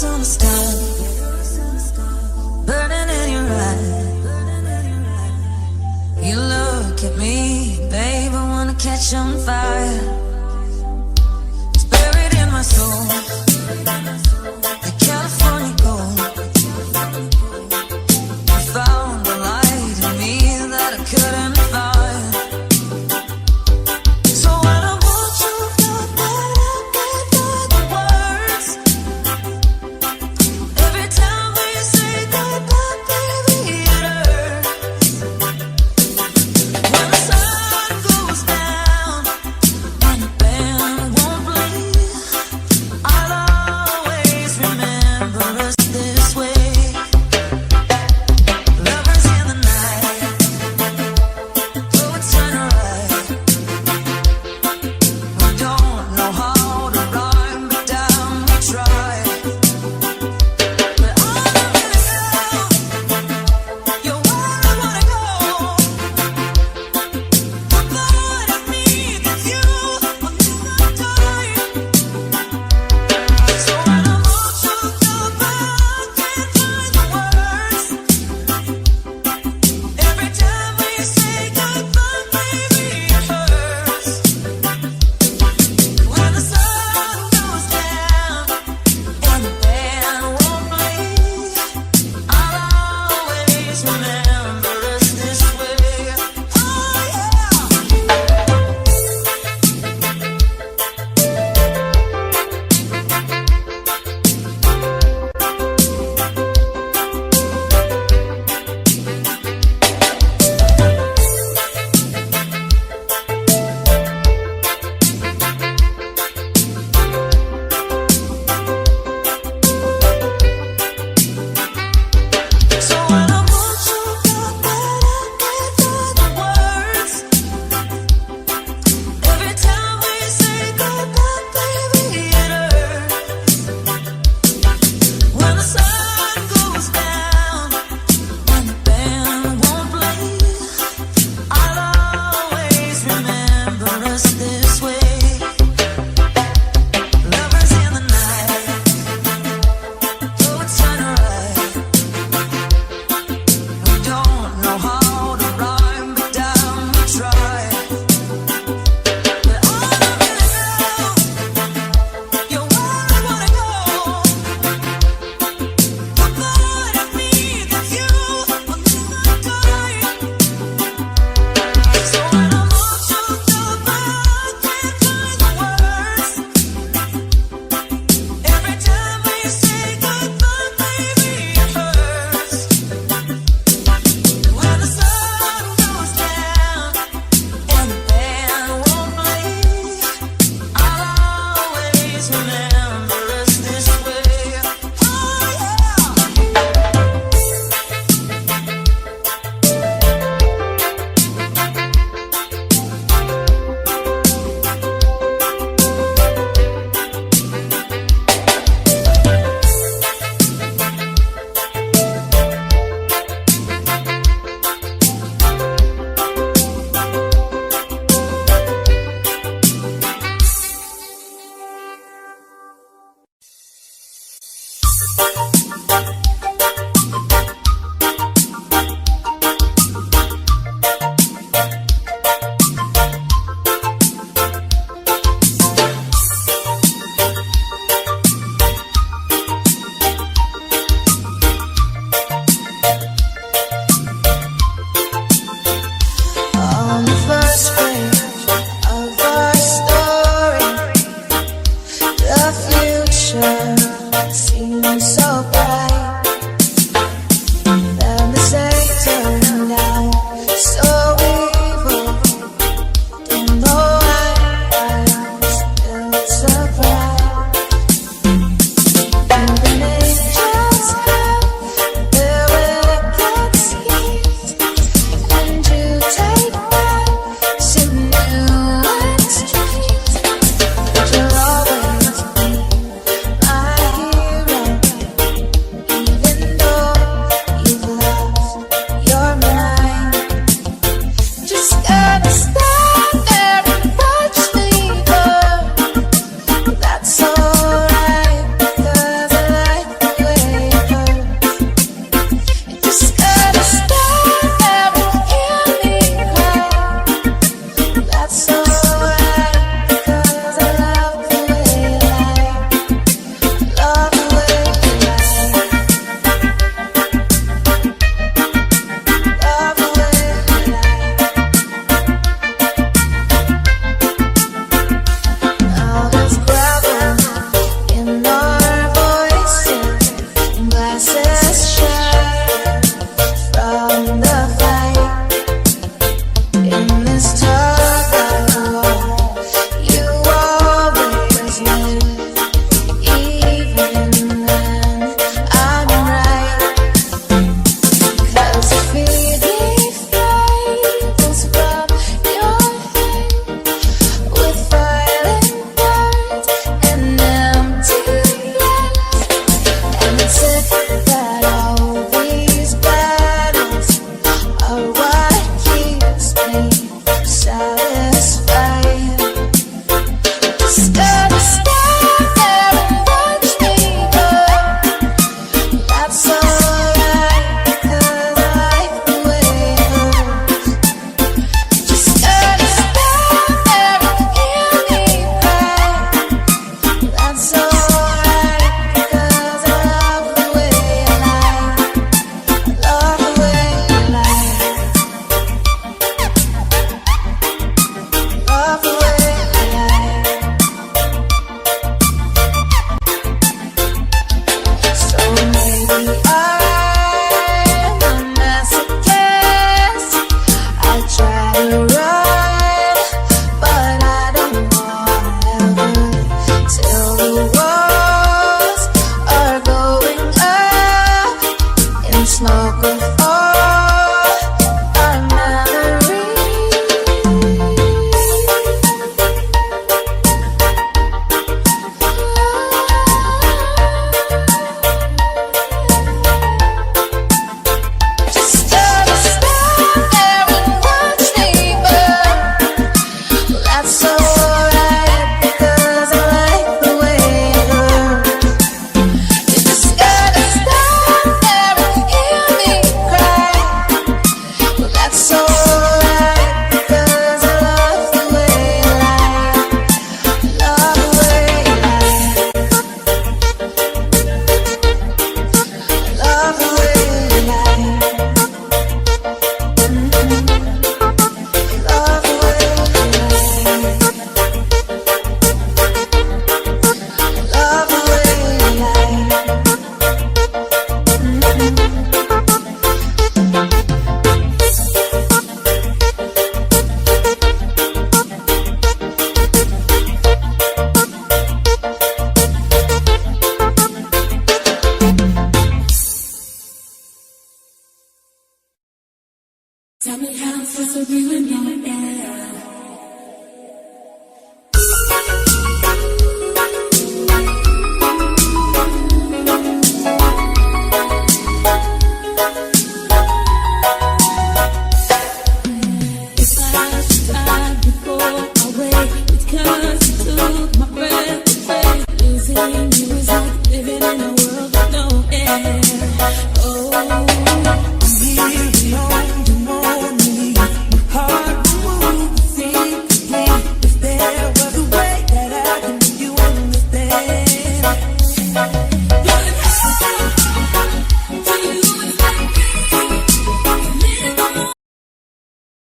on the sky, burning in your eyes. You look at me, babe, I wanna catch on fire.